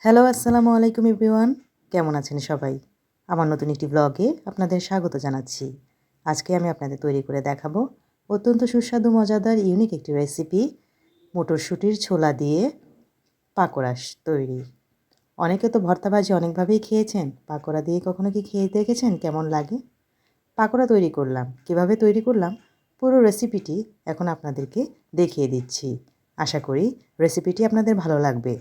Hello, আসসালামু আলাইকুম everyone. কেমন আছেন সবাই? আমার নতুন একটি ব্লগে আপনাদের স্বাগত জানাচ্ছি। আজকে আমি আপনাদের তৈরি করে দেখাবো অত্যন্ত সুস্বাদু মজাদার ইউনিক একটি রেসিপি মটরশুঁটির ছোলা দিয়ে পাকোড়া তৈরি। অনেকে তো ভর্তা ভাজি অনেকভাবেই খেয়েছেন। পাকোড়া দিয়ে কখনো কি খেয়ে দেখেছেন কেমন লাগে? পাকোড়া তৈরি করলাম। কিভাবে তৈরি করলাম? পুরো রেসিপিটি এখন আপনাদেরকে দেখিয়ে দিচ্ছি। আশা করি রেসিপিটি আপনাদের ভালো লাগবে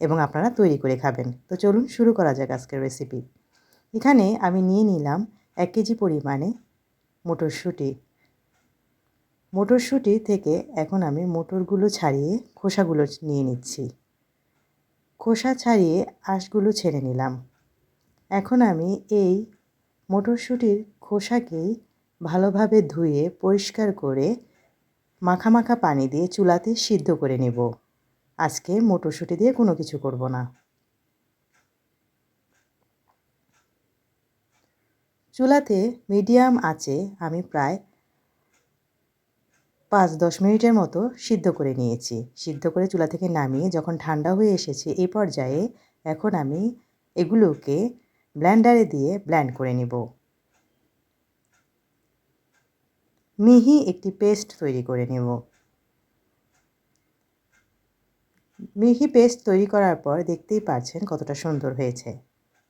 এবং আপনারা তৈরি করে খাবেন। তো চলুন শুরু করা যাক আজকের রেসিপি। এখানে আমি নিয়ে নিলাম 1 কেজি পরিমাণে মটরশুঁটি। মটরশুঁটি থেকে এখন আমি মটরগুলো ছাড়িয়ে খোসাগুলো নিয়ে নিচ্ছি। খোসা ছাড়িয়ে আঁশগুলো ছেড়ে নিলাম। এখন আমি এই মটরশুঁটির খোসাকেই ভালোভাবে ধুয়ে পরিষ্কার করে মাখা মাখা পানি দিয়ে চুলাতে সিদ্ধ করে নেব। আজকে মটরশুঁটি দিয়ে কোনো কিছু করব না। চুলাতে মিডিয়াম আঁচে আমি প্রায় 5-10 মিনিটের মতো সিদ্ধ করে নিয়েছি। সিদ্ধ করে চুলা থেকে নামিয়ে যখন ঠান্ডা হয়ে এসেছে এই পর্যায়ে এখন আমি এগুলোকে ব্লেন্ডারে দিয়ে ব্লেন্ড করে নেব। মিহি একটি পেস্ট তৈরি করে নেব। মিহি পেস্ট তৈরি করার পর দেখতেই পাচ্ছেন কতটা সুন্দর হয়েছে।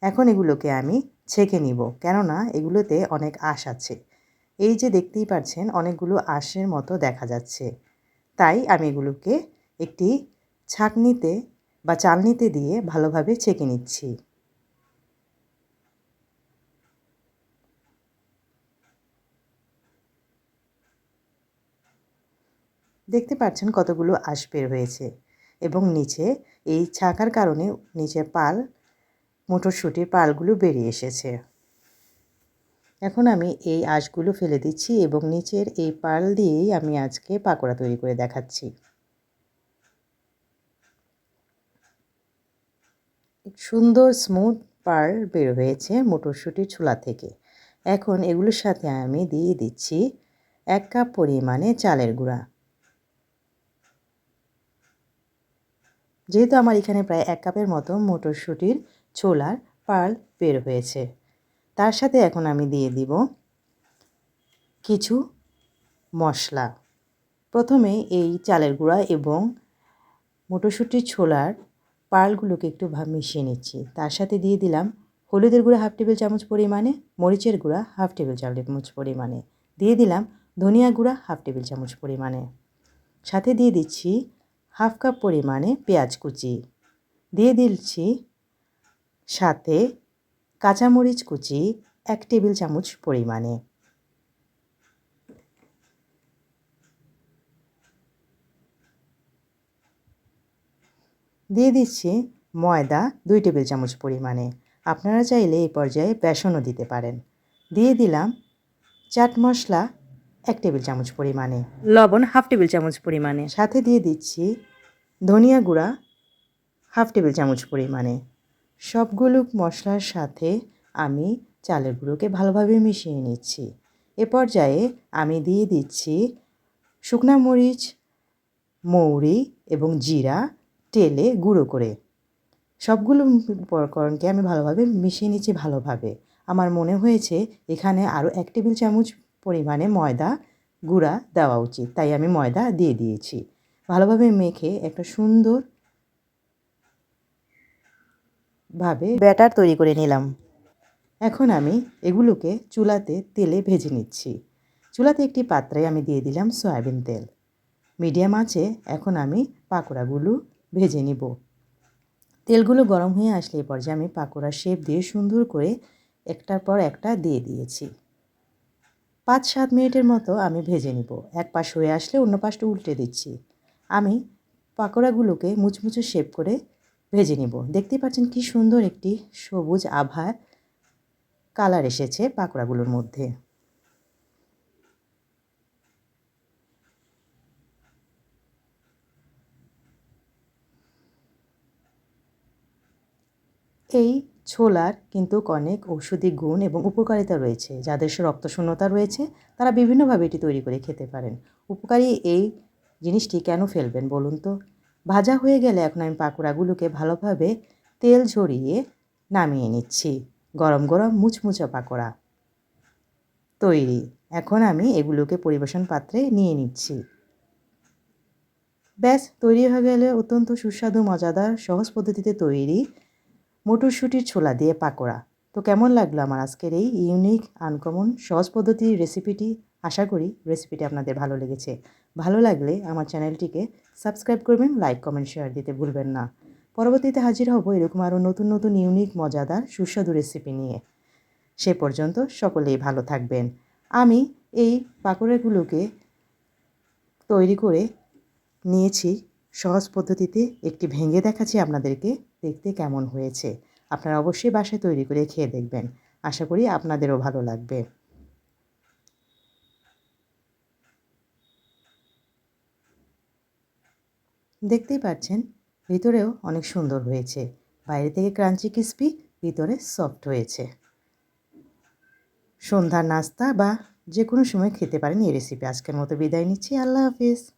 এখন এগুলোকে আমি ছেঁকে নিব, কেননা এগুলোতে অনেক আঁশ আছে। এই যে দেখতেই পাচ্ছেন অনেকগুলো আঁশের মতো দেখা যাচ্ছে। তাই আমি এগুলোকে একটি ছাঁকনিতে বা চালনিতে দিয়ে ভালোভাবে ছেঁকে নিচ্ছি। দেখতে পাচ্ছেন কতগুলো আঁশ বের হয়েছে এবং নিচে এই ছাঁকার কারণে নিচের মটরশুঁটির পালগুলো বেরিয়ে এসেছে। এখন আমি এই আঁশগুলো ফেলে দিচ্ছি এবং নিচের এই পাল দিয়েই আমি আজকে পাকোড়া তৈরি করে দেখাচ্ছি। সুন্দর স্মুথ পাল বের হয়েছে মটরশুঁটির ছোলা থেকে। এখন এগুলোর সাথে আমি দিয়ে দিচ্ছি 1 কাপ পরিমাণে চালের গুঁড়া। যেহেতু আমার এখানে প্রায় 1 কাপের মতো মটরশুঁটির ছোলার পাল বের হয়েছে, তার সাথে এখন আমি দিয়ে দিব কিছু মশলা। প্রথমে এই চালের গুঁড়া এবং মটরশুঁটির ছোলার পালগুলোকে একটু মিশিয়ে নিচ্ছি। তার সাথে দিয়ে দিলাম হলুদের গুঁড়া 1/2 টেবিল চামচ পরিমাণে, মরিচের গুঁড়া 1/2 টেবিল চামচ পরিমাণে, দিয়ে দিলাম ধনিয়া গুঁড়া 1/2 টেবিল চামচ পরিমাণে, সাথে দিয়ে দিচ্ছি 1/2 কাপ পরিমাণে পেঁয়াজ কুচি, দিয়ে দিচ্ছি সাথে কাঁচামরিচ কুচি 1 টেবিল চামচ পরিমাণে, দিয়ে দিচ্ছি ময়দা 2 টেবিল চামচ পরিমাণে। আপনারা চাইলে এই পর্যায়ে বেসনও দিতে পারেন। দিয়ে দিলাম চাট মশলা 1 টেবিল চামচ পরিমাণে, লবণ 1/2 টেবিল চামচ পরিমাণে, সাথে দিয়ে দিচ্ছি ধনিয়া গুঁড়া 1/2 টেবিল চামচ পরিমাণে। সবগুলো মশলার সাথে আমি চালের গুঁড়োকে ভালোভাবে মিশিয়ে নিচ্ছি। এ পর্যায়ে আমি দিয়ে দিচ্ছি শুকনা মরিচ, মৌরি এবং জিরা তেলে গুঁড়ো করে। সবগুলো উপকরণকে আমি ভালোভাবে মিশিয়ে নিচ্ছি ভালোভাবে। আমার মনে হয়েছে এখানে আরও 1 টেবিল চামচ পরিমাণে ময়দা গুঁড়া দেওয়া উচিত, তাই আমি ময়দা দিয়ে দিয়েছি। ভালোভাবে মেখে একটা সুন্দরভাবে ব্যাটার তৈরি করে নিলাম। এখন আমি এগুলোকে চুলাতে তেলে ভেজে নিচ্ছি। চুলাতে একটি পাত্রে আমি দিয়ে দিলাম সয়াবিন তেল। মিডিয়াম আঁচে এখন আমি পাকোড়াগুলো ভেজে নিব। তেলগুলো গরম হয়ে আসলে এই পর্যায়ে আমি পাকোড়ার শেপ দিয়ে সুন্দর করে একটার পর একটা দিয়ে দিয়েছি। 5-7 মিনিটের মতো আমি ভেজে নিব। এক পাশ হয়ে আসলে অন্য পাশটা উল্টে দিচ্ছি। আমি পাকোড়াগুলোকে মুচমুচে শেপ করে ভেজে নিব। দেখতেই পাচ্ছেন কি সুন্দর একটি সবুজ আভা কালার এসেছে পাকোড়াগুলোর মধ্যে। এই ছোলার কিন্তু অনেক ঔষধি গুণ এবং উপকারিতা রয়েছে। যাদের রক্তশূন্যতা রয়েছে তারা বিভিন্নভাবে এটি তৈরি করে খেতে পারেন। উপকারী এই জিনিসটি কেন ফেলবেন বলুন তো? ভাজা হয়ে গেলে এখন আমি পাকোড়াগুলোকে ভালোভাবে তেল ঝরিয়ে নামিয়ে নিচ্ছি। গরম গরম মুচমুচে পাকোড়া তৈরি। এখন আমি এগুলোকে পরিবেশন পাত্রে নিয়ে নিচ্ছি। ব্যাস তৈরি হয়ে গেলে অত্যন্ত সুস্বাদু মজাদার সহজ পদ্ধতিতে তৈরি মটরশুঁটির ছোলা দিয়ে পাকোড়া। তো কেমন লাগলো আমার আজকের এই ইউনিক আনকমন সহজ পদ্ধতির রেসিপিটি? আশা করি রেসিপিটি আপনাদের ভালো লেগেছে। ভালো লাগলে আমার চ্যানেলটিকে সাবস্ক্রাইব করবেন, লাইক কমেন্ট শেয়ার দিতে ভুলবেন না। পরবর্তীতে হাজির হব এরকম আরও নতুন নতুন ইউনিক মজাদার সুস্বাদু রেসিপি নিয়ে। সে পর্যন্ত সকলেই ভালো থাকবেন। আমি এই পাকোড়াগুলোকে তৈরি করে নিয়েছি সহজ পদ্ধতিতে। একটি ভেঙে দেখাচ্ছি আপনাদেরকে, দেখতে কেমন হয়েছে। আপনারা অবশ্যই বাসায় তৈরি করে খেয়ে দেখবেন। আশা করি আপনাদেরও ভালো লাগবে। দেখতেই পাচ্ছেন ভিতরেও অনেক সুন্দর হয়েছে। বাইরে থেকে ক্রাঞ্চি ক্রিস্পি, ভিতরে সফট হয়েছে। সন্ধ্যার নাস্তা বা যে কোনো সময় খেতে পারেন এই রেসিপি। আজকের মতো বিদায় নিচ্ছি। আল্লাহ হাফিজ।